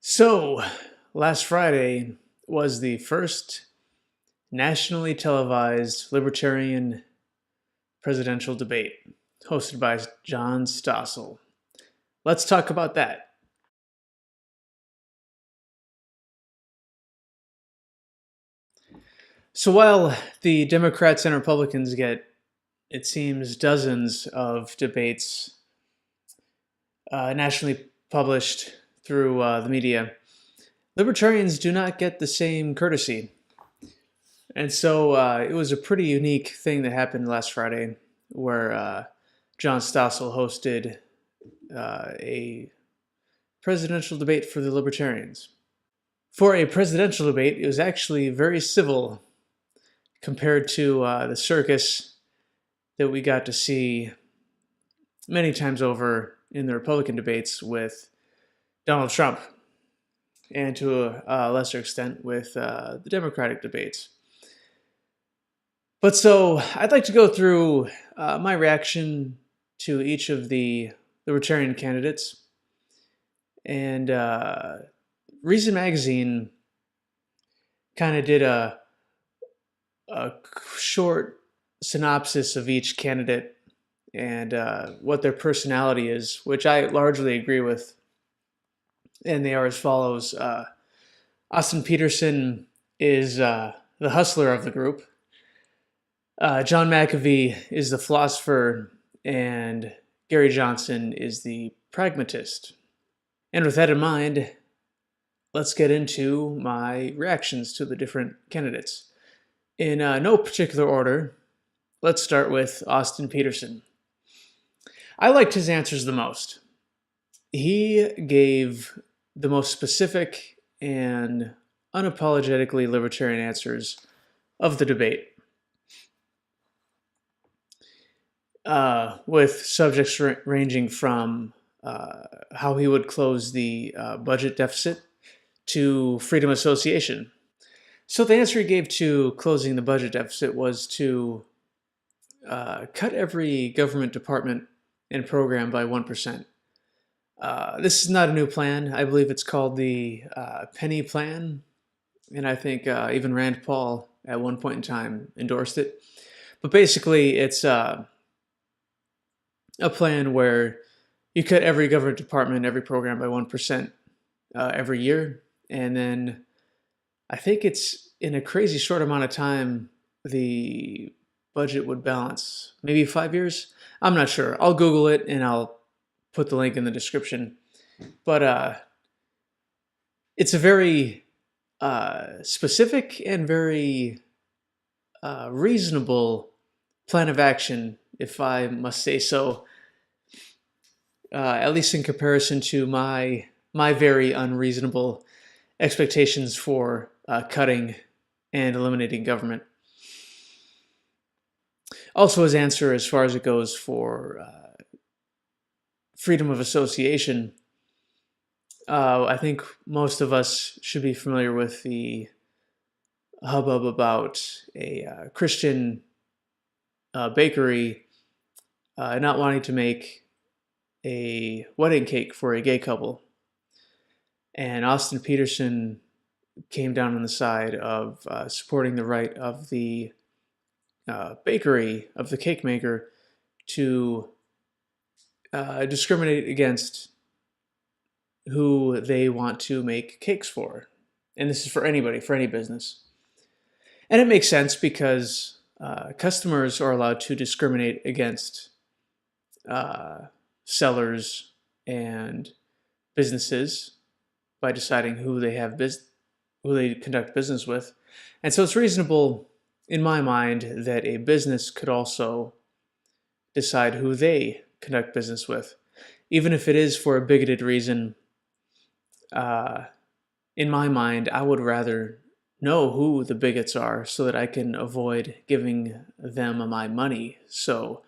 So, last Friday was the first nationally televised Libertarian presidential debate, hosted by John Stossel. Let's talk about that. So, while the Democrats and Republicans get, it seems, dozens of debates nationally published through the media, Libertarians do not get the same courtesy. And so it was a pretty unique thing that happened last Friday where John Stossel hosted a presidential debate for the Libertarians. For a presidential debate, it was actually very civil compared to the circus that we got to see many times over in the Republican debates with Donald Trump, and to a lesser extent with the Democratic debates. But so I'd like to go through my reaction to each of the Libertarian candidates. And Reason Magazine kind of did a short synopsis of each candidate and what their personality is, which I largely agree with. And they are as follows. Austin Petersen is the hustler of the group. John McAfee is the philosopher, and Gary Johnson is the pragmatist. And with that in mind, let's get into my reactions to the different candidates. In no particular order, let's start with Austin Petersen. I liked his answers the most. He gave the most specific and unapologetically libertarian answers of the debate. With subjects ranging from how he would close the budget deficit to freedom of association. So the answer he gave to closing the budget deficit was to cut every government department and program by 1%. This is not a new plan. I believe it's called the penny plan, and I think even Rand Paul at one point in time endorsed it. But basically, it's a plan where you cut every government department, every program by 1% every year. And then I think it's in a crazy short amount of time, the budget would balance. Maybe 5 years? I'm not sure. I'll Google it and I'll put the link in the description. But it's a very specific and very reasonable plan of action, if I must say so, at least in comparison to my very unreasonable expectations for cutting and eliminating government. Also, his answer, as far as it goes for freedom of association, I think most of us should be familiar with the hubbub about a Christian bakery not wanting to make a wedding cake for a gay couple. And Austin Petersen came down on the side of supporting the right of the bakery, of the cake maker, to discriminate against who they want to make cakes for. And this is for anybody, for any business. And it makes sense because customers are allowed to discriminate against sellers and businesses by deciding who they conduct business with. And so it's reasonable, in my mind, that a business could also decide who they conduct business with, even if it is for a bigoted reason. In my mind, I would rather know who the bigots are so that I can avoid giving them my money. So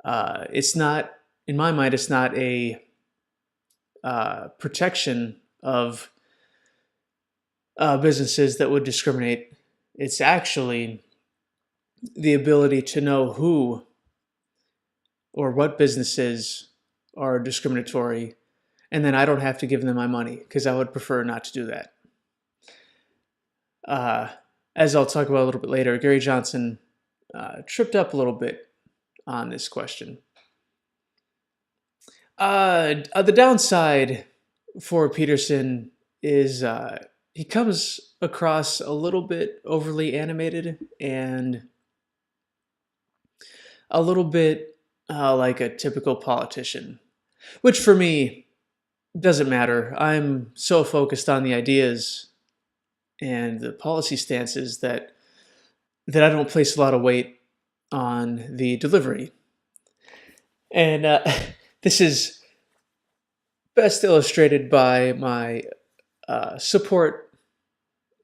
it's not, in my mind, it's not a protection of businesses that would discriminate. It's actually the ability to know who or what businesses are discriminatory and then I don't have to give them my money, because I would prefer not to do that. As I'll talk about a little bit later, Gary Johnson tripped up a little bit on this question. The downside for Petersen is he comes across a little bit overly animated and a little bit like a typical politician, which for me doesn't matter. I'm so focused on the ideas and the policy stances that I don't place a lot of weight on the delivery. And this is best illustrated by my support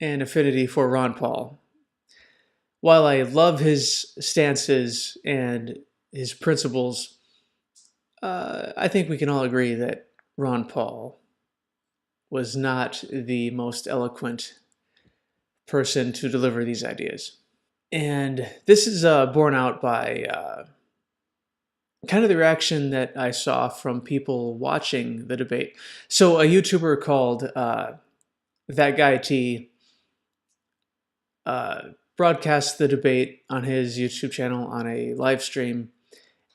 and affinity for Ron Paul. While I love his stances and his principles, I think we can all agree that Ron Paul was not the most eloquent person to deliver these ideas. And this is borne out by kind of the reaction that I saw from people watching the debate. So a YouTuber called That Guy T broadcast the debate on his YouTube channel on a live stream.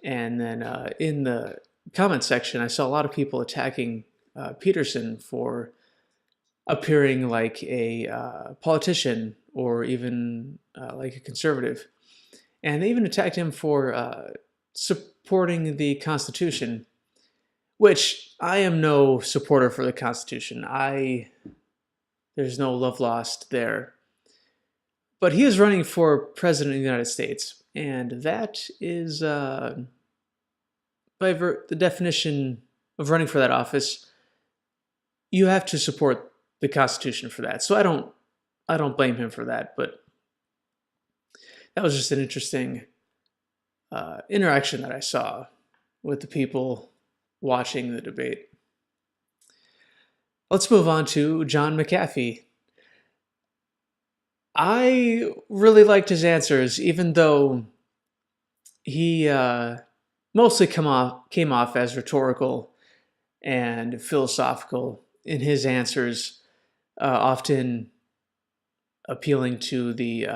And then in the comment section, I saw a lot of people attacking Petersen for appearing like a politician or even like a conservative. And they even attacked him for supporting the Constitution, which I am no supporter for the Constitution. There's no love lost there. But he is running for president of the United States, and that is, by the definition of running for that office, you have to support the Constitution for that. So I don't blame him for that, but that was just an interesting interaction that I saw with the people watching the debate. Let's move on to John McAfee. I really liked his answers, even though he mostly came off as rhetorical and philosophical in his answers, often appealing to the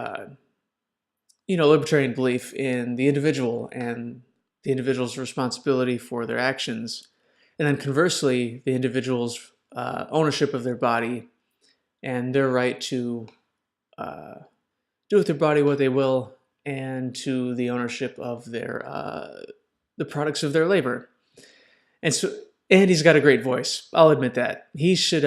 libertarian belief in the individual and the individual's responsibility for their actions, and then conversely, the individual's ownership of their body and their right to do with their body what they will, and to the ownership of their the products of their labor. And he's got a great voice. I'll admit that. He should,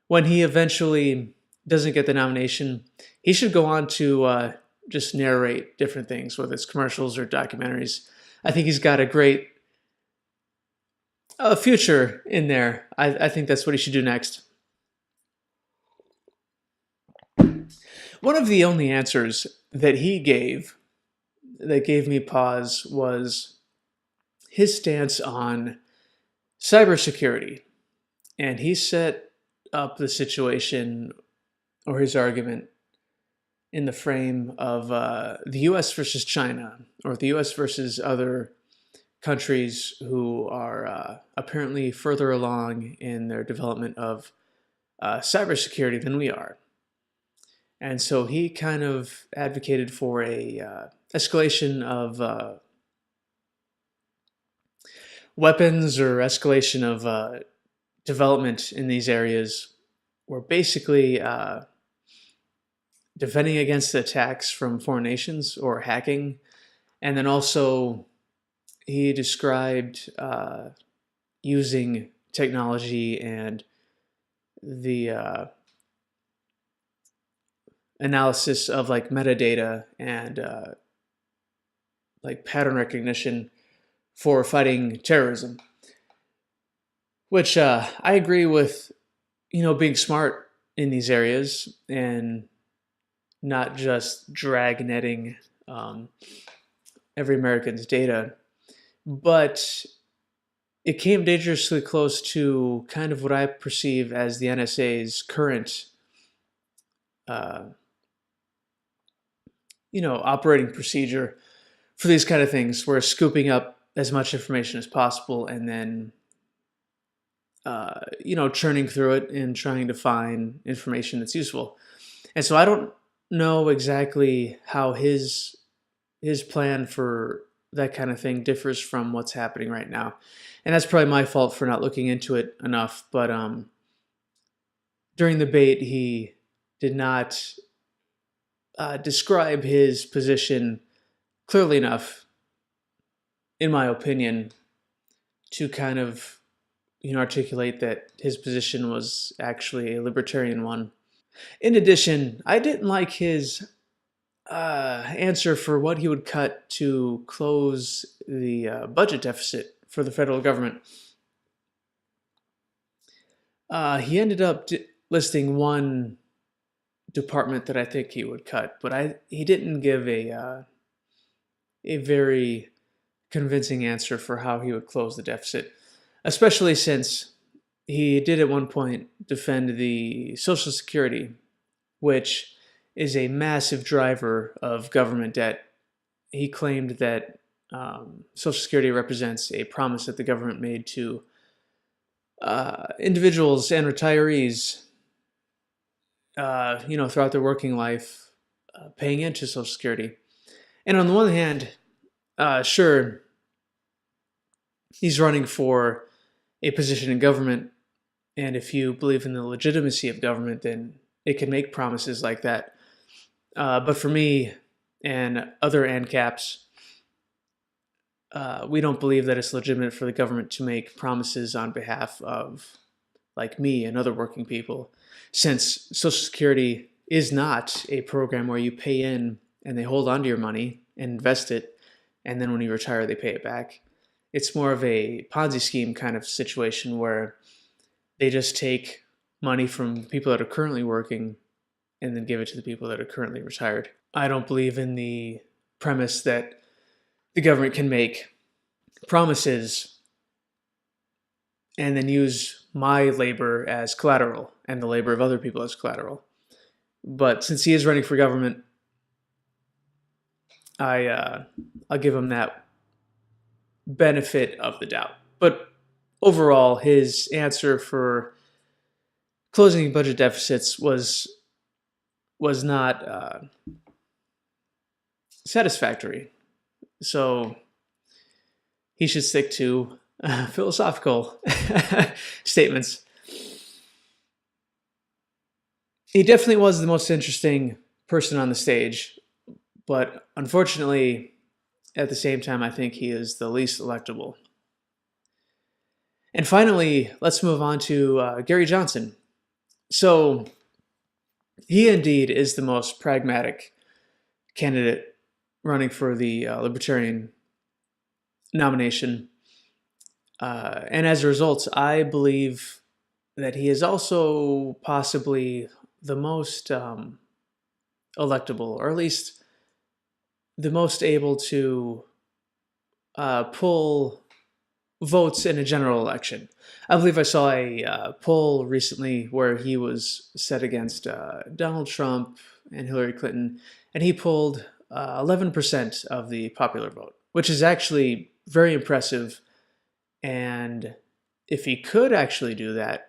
when he eventually doesn't get the nomination, he should go on to just narrate different things, whether it's commercials or documentaries. I think he's got a great future in there. I think that's what he should do next. One of the only answers that he gave that gave me pause was his stance on cybersecurity. And he set up the situation, or his argument, in the frame of the US versus China, or the US versus other countries who are apparently further along in their development of cybersecurity than we are. And so he kind of advocated for a escalation of weapons, or escalation of development in these areas, where basically defending against the attacks from foreign nations or hacking. And then also he described using technology and the analysis of like metadata and like pattern recognition for fighting terrorism, which I agree with, being smart in these areas and not just dragnetting every American's data. But it came dangerously close to kind of what I perceive as the NSA's current operating procedure for these kind of things, where scooping up as much information as possible and then churning through it and trying to find information that's useful. And so I don't know exactly how his plan for that kind of thing differs from what's happening right now. And that's probably my fault for not looking into it enough. But during the debate, he did not describe his position clearly enough, in my opinion, to kind of articulate that his position was actually a libertarian one. In addition, I didn't like his answer for what he would cut to close the budget deficit for the federal government. He ended up listing one department that I think he would cut, but he didn't give a very convincing answer for how he would close the deficit, especially since he did at one point defend the Social Security, which is a massive driver of government debt. He claimed that Social Security represents a promise that the government made to individuals and retirees, throughout their working life, paying into Social Security. And on the one hand, sure, he's running for a position in government, and if you believe in the legitimacy of government, then it can make promises like that. But for me and other ANCAPs, we don't believe that it's legitimate for the government to make promises on behalf of, like, me and other working people, since Social Security is not a program where you pay in and they hold on to your money and invest it, and then when you retire, they pay it back. It's more of a Ponzi scheme kind of situation where they just take money from people that are currently working and then give it to the people that are currently retired. I don't believe in the premise that the government can make promises and then use my labor as collateral and the labor of other people as collateral. But since he is running for government, I'll give him that benefit of the doubt. But overall, his answer for closing budget deficits was not satisfactory. So he should stick to philosophical statements. He definitely was the most interesting person on the stage, but unfortunately, at the same time, I think he is the least electable. And finally, let's move on to Gary Johnson. So he indeed is the most pragmatic candidate running for the Libertarian nomination. And as a result, I believe that he is also possibly the most electable, or at least the most able to pull votes in a general election. I believe I saw a poll recently where he was set against Donald Trump and Hillary Clinton, and he pulled 11% of the popular vote, which is actually very impressive. And if he could actually do that,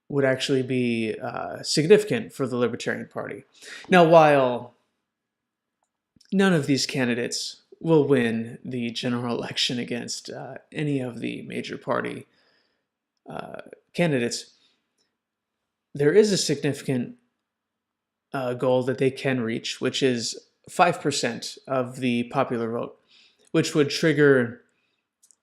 would actually be significant for the Libertarian Party. Now, while none of these candidates will win the general election against any of the major party candidates, there is a significant goal that they can reach, which is 5% of the popular vote, which would trigger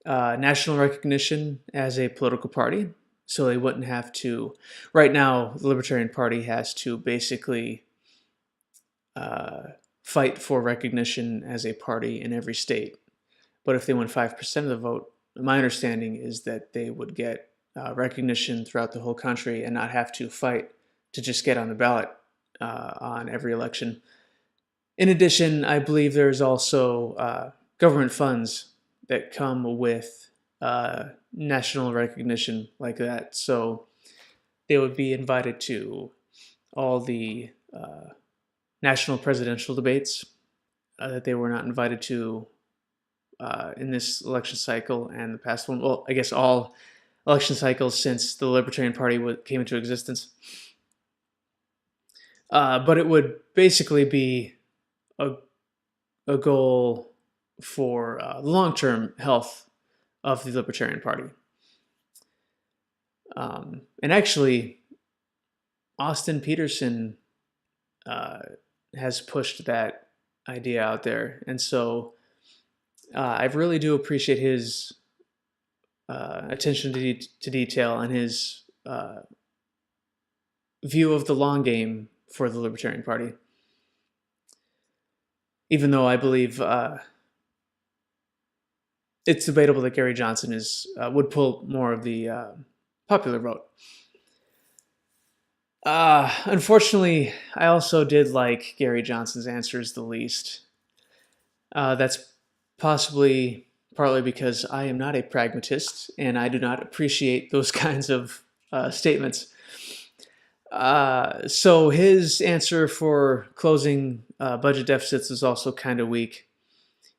national recognition as a political party. So they wouldn't have to. Right now, the Libertarian Party has to basically fight for recognition as a party in every state. But if they won 5% of the vote, my understanding is that they would get recognition throughout the whole country and not have to fight to just get on the ballot on every election. In addition, I believe there's also government funds that come with national recognition like that. So they would be invited to all the national presidential debates that they were not invited to in this election cycle and the past one. Well, I guess all election cycles since the Libertarian Party came into existence. But it would basically be a goal for the long-term health of the Libertarian Party. And actually, Austin Petersen has pushed that idea out there. And so I really do appreciate his attention to detail and his view of the long game for the Libertarian Party. Even though I believe it's debatable that Gary Johnson would pull more of the popular vote. Unfortunately, I also did like Gary Johnson's answers the least. That's possibly partly because I am not a pragmatist and I do not appreciate those kinds of statements. So his answer for closing budget deficits is also kind of weak,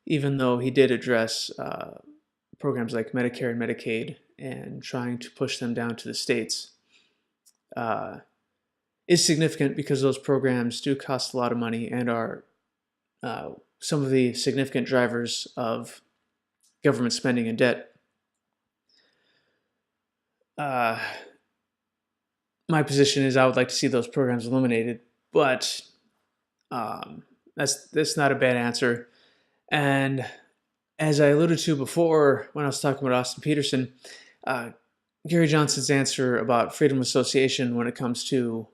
even though he did address programs like Medicare and Medicaid and trying to push them down to the states. Is significant because those programs do cost a lot of money and are some of the significant drivers of government spending and debt. My position is I would like to see those programs eliminated, but that's not a bad answer. And as I alluded to before when I was talking about Austin Petersen, Gary Johnson's answer about freedom of association when it comes to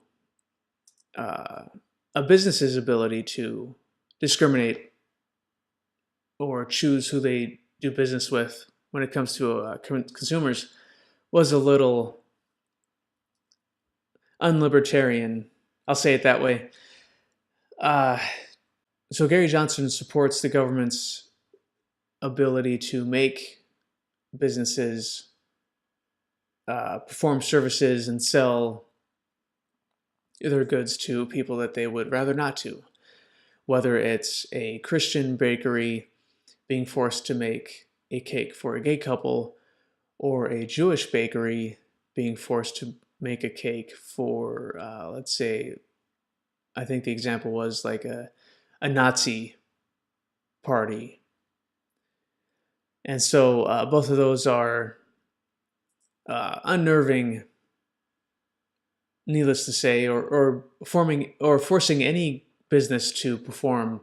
a business's ability to discriminate or choose who they do business with when it comes to consumers was a little unlibertarian. I'll say it that way. So Gary Johnson supports the government's ability to make businesses perform services and sell their goods to people that they would rather not to. Whether it's a Christian bakery being forced to make a cake for a gay couple, or a Jewish bakery being forced to make a cake for, let's say, I think the example was like a Nazi party. And so both of those are unnerving, needless to say, or forcing any business to perform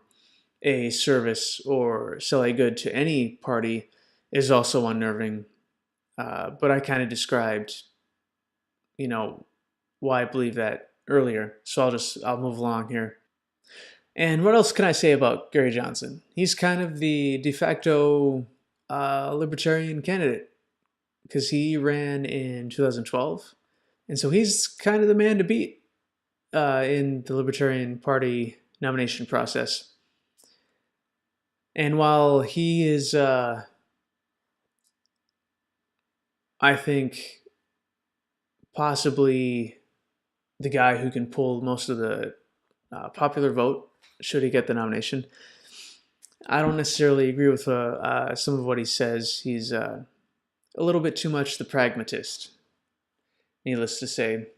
a service or sell a good to any party is also unnerving. But I kind of described, why I believe that earlier. So I'll move along here. And what else can I say about Gary Johnson? He's kind of the de facto libertarian candidate because he ran in 2012. And so he's kind of the man to beat in the Libertarian Party nomination process. And while he is, I think, possibly the guy who can pull most of the popular vote, should he get the nomination, I don't necessarily agree with some of what he says. He's a little bit too much the pragmatist, needless to say.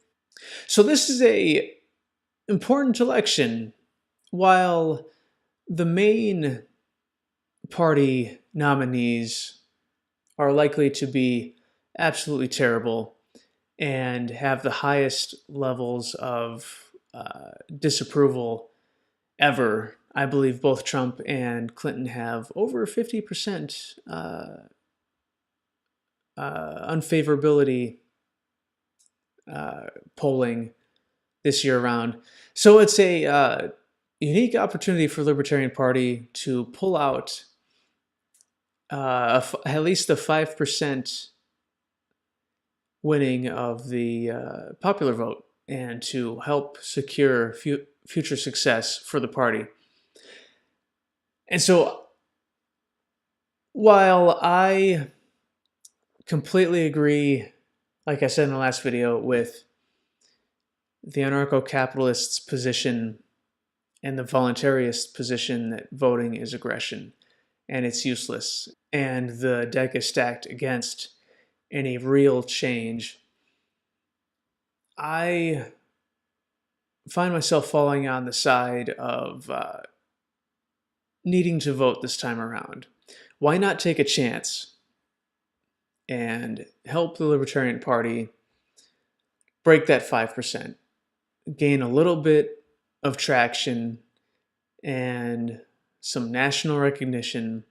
So this is a important election. While the main party nominees are likely to be absolutely terrible and have the highest levels of disapproval ever, I believe both Trump and Clinton have over 50% unfavorability polling this year around. So it's a unique opportunity for the Libertarian Party to pull out at least a 5% winning of the popular vote and to help secure future success for the party. And so while I completely agree, like I said in the last video, with the anarcho-capitalist's position and the voluntarist position that voting is aggression and it's useless, and the deck is stacked against any real change, I find myself falling on the side of needing to vote this time around. Why not take a chance and help the Libertarian Party break that 5%, gain a little bit of traction and some national recognition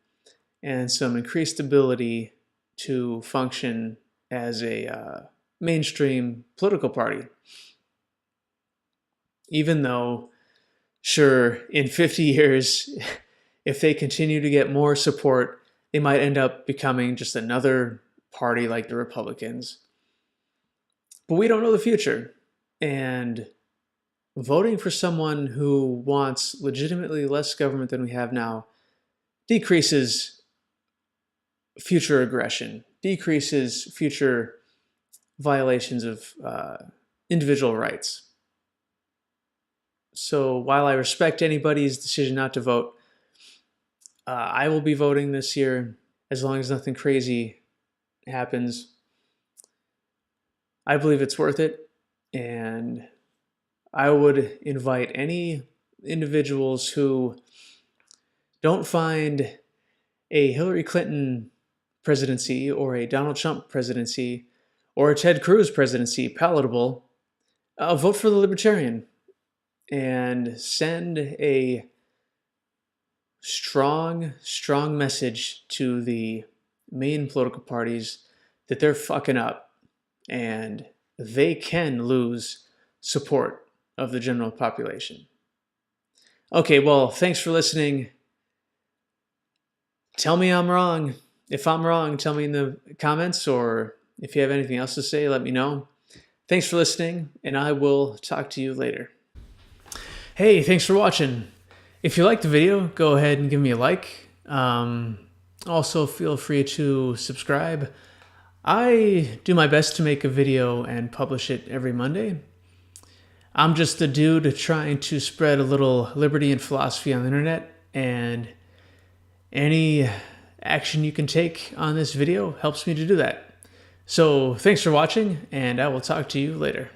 and some increased ability to function as a mainstream political party? Even though, sure, in 50 years, if they continue to get more support, they might end up becoming just another party like the Republicans. But we don't know the future. And voting for someone who wants legitimately less government than we have now decreases future aggression, decreases future violations of individual rights. So while I respect anybody's decision not to vote, I will be voting this year as long as nothing crazy happens. I believe it's worth it, and I would invite any individuals who don't find a Hillary Clinton presidency or a Donald Trump presidency or a Ted Cruz presidency palatable, vote for the Libertarian and send a strong message to the main political parties that they're fucking up and they can lose support of the general population. Okay, well, thanks for listening. Tell me I'm wrong. If I'm wrong, tell me in the comments, or if you have anything else to say, let me know. Thanks for listening, and I will talk to you later. Hey, thanks for watching. If you liked the video, go ahead and give me a like. Also, feel free to subscribe. I do my best to make a video and publish it every Monday. I'm just a dude trying to spread a little liberty and philosophy on the internet, and any action you can take on this video helps me to do that. So thanks for watching, and I will talk to you later.